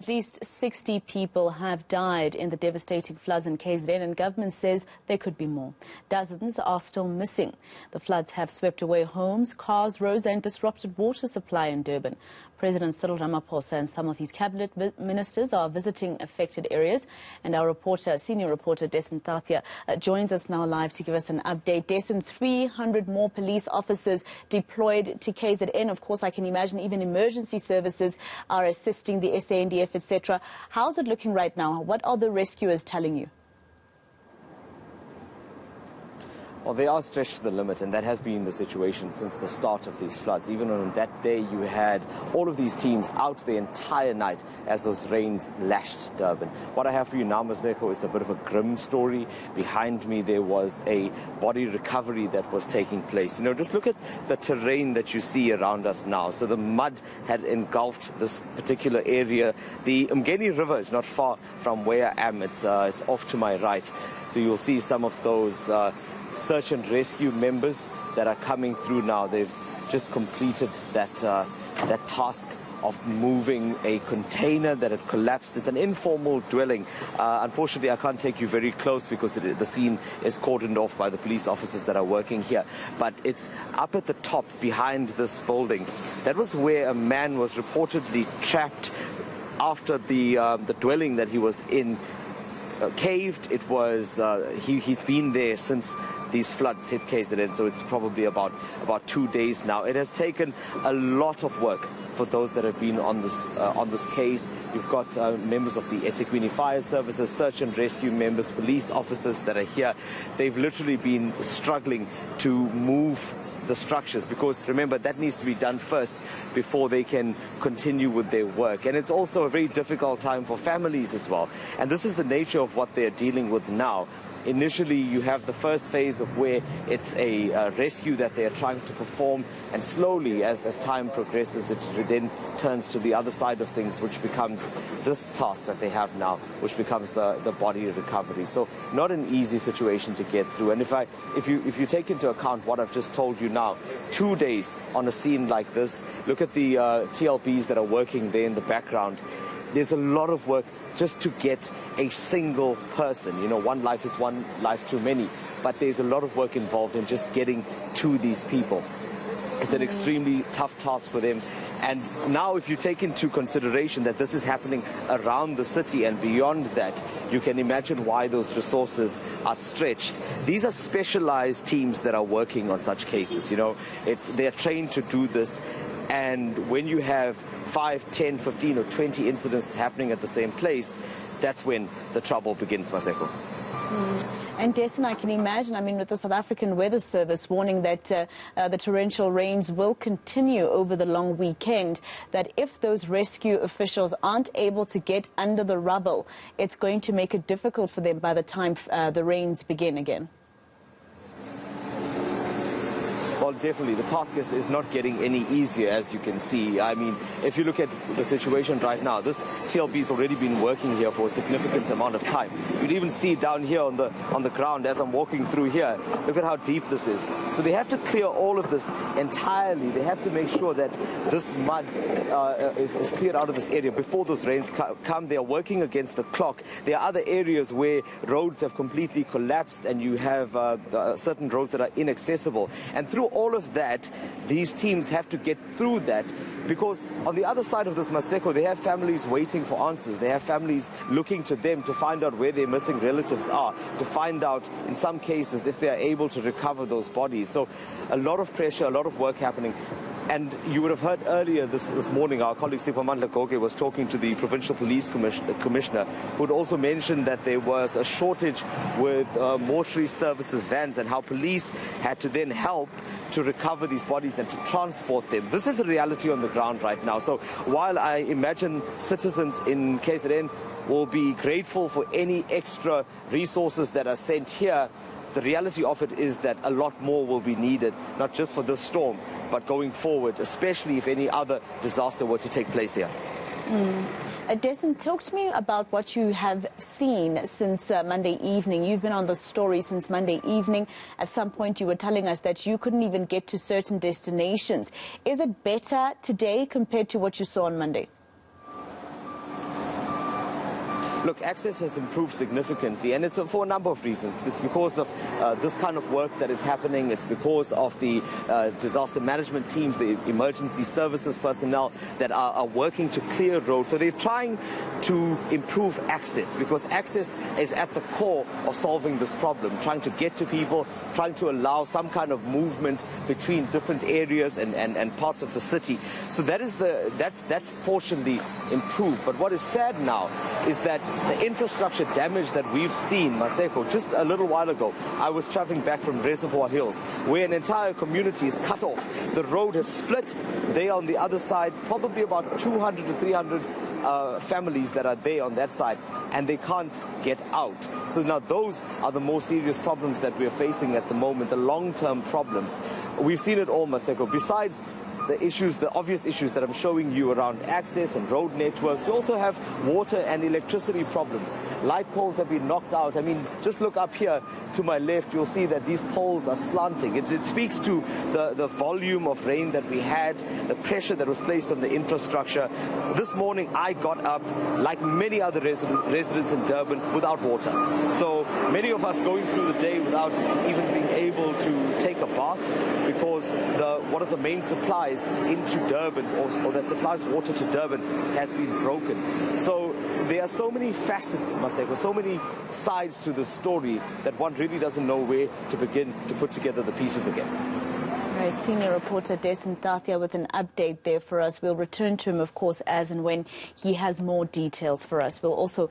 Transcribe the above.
At least 60 people have died in the devastating floods in KZN, and government says there could be more. Dozens are still missing. The floods have swept away homes, cars, roads and disrupted water supply in Durban. President Cyril Ramaphosa and some of his cabinet ministers are visiting affected areas. And our reporter, senior reporter Desin Tathia, joins us now live to give us an update. Desin, 300 more police officers deployed to KZN. Of course, I can imagine even emergency services are assisting the SANDF, etc. How's it looking right now? What are the rescuers telling you? Well, they are stretched to the limit, and that has been the situation since the start of these floods. Even on that day, you had all of these teams out the entire night as those rains lashed Durban. What I have for you now, Maseko, is a bit of a grim story. Behind me, there was a body recovery that was taking place. You know, just look at the terrain that you see around us now. So the mud had engulfed this particular area. The Umgeni River is not far from where I am. It's off to my right. So you'll see some of those search and rescue members that are coming through now. They've just completed that task of moving a container that had collapsed. It's an informal dwelling. Unfortunately, I can't take you very close because the scene is cordoned off by the police officers that are working here. But it's up at the top behind this building. That was where a man was reportedly trapped after the dwelling that he was in caved. It was he's been there since these floods hit KZN, so it's probably about 2 days now. It has taken a lot of work for those that have been on this case. You've got members of the eThekwini Fire Services, search and rescue members, police officers that are here. They've literally been struggling to move the structures, because remember, that needs to be done first before they can continue with their work. And it's also a very difficult time for families as well. And this is the nature of what they're dealing with now. Initially, you have the first phase of where it's a rescue that they are trying to perform, and slowly, as time progresses, it then turns to the other side of things, which becomes this task that they have now, which becomes the body recovery. So not an easy situation to get through. And if you take into account what I've just told you now, 2 days on a scene like this, look at the TLBs that are working there in the background. There's a lot of work just to get a single person. You know, one life is one life too many, but there's a lot of work involved in just getting to these people. It's an extremely tough task for them. And now, if you take into consideration that this is happening around the city and beyond that, you can imagine why those resources are stretched. These are specialized teams that are working on such cases. You know, they're trained to do this. And when you have 5, 10, 15 or 20 incidents happening at the same place, that's when the trouble begins, Maseko. And Desin, I can imagine, I mean, with the South African Weather Service warning that the torrential rains will continue over the long weekend, that if those rescue officials aren't able to get under the rubble, it's going to make it difficult for them by the time the rains begin again. Well, definitely, the task is not getting any easier, as you can see. I mean, if you look at the situation right now, this TLB has already been working here for a significant amount of time. You can even see down here on the ground as I'm walking through here. Look at how deep this is. So they have to clear all of this entirely. They have to make sure that this mud is cleared out of this area before those rains come. They are working against the clock. There are other areas where roads have completely collapsed, and you have certain roads that are inaccessible. And through all of that, these teams have to get through that, because on the other side of this, Maseko, they have families waiting for answers. They have families looking to them to find out where their missing relatives are, to find out, in some cases, if they are able to recover those bodies. So a lot of pressure, a lot of work happening. And you would have heard earlier this morning, our colleague Siphamandla Goge was talking to the Provincial Police Commissioner, who had also mentioned that there was a shortage with mortuary services vans, and how police had to then help to recover these bodies and to transport them. This is the reality on the ground right now. So while I imagine citizens in KZN will be grateful for any extra resources that are sent here, the reality of it is that a lot more will be needed, not just for this storm, but going forward, especially if any other disaster were to take place here. Desin, talk to me about what you have seen since Monday evening. You've been on the story since Monday evening. At some point, you were telling us that you couldn't even get to certain destinations. Is it better today compared to what you saw on Monday? Look, access has improved significantly, and it's for a number of reasons. It's because of this kind of work that is happening. It's because of the disaster management teams, the emergency services personnel that are working to clear roads. So they're trying to improve access, because access is at the core of solving this problem, trying to get to people, trying to allow some kind of movement between different areas and parts of the city. So that's fortunately improved. But what is sad now is that the infrastructure damage that we've seen, Maseko, just a little while ago, I was traveling back from Reservoir Hills, where an entire community is cut off. The road has split. They are on the other side, probably about 200 to 300 families that are there on that side, and they can't get out. So now those are the more serious problems that we're facing at the moment, the long-term problems. We've seen it all, Maseko. Besides the issues, the obvious issues that I'm showing you around access and road networks, you also have water and electricity problems. Light poles have been knocked out. I mean, just look up here to my left, you'll see that these poles are slanting. It speaks to the volume of rain that we had, the pressure that was placed on the infrastructure. This morning, I got up, like many other residents in Durban, without water. So many of us going through the day without even being able to take a bath, because one of the main supplies into Durban, or that supplies water to Durban, has been broken. So there are so many facets, Maseko, so many sides to the story that one really doesn't know where to begin to put together the pieces again. Right, senior reporter Desin Tathia with an update there for us. We'll return to him, of course, as and when he has more details for us. We'll also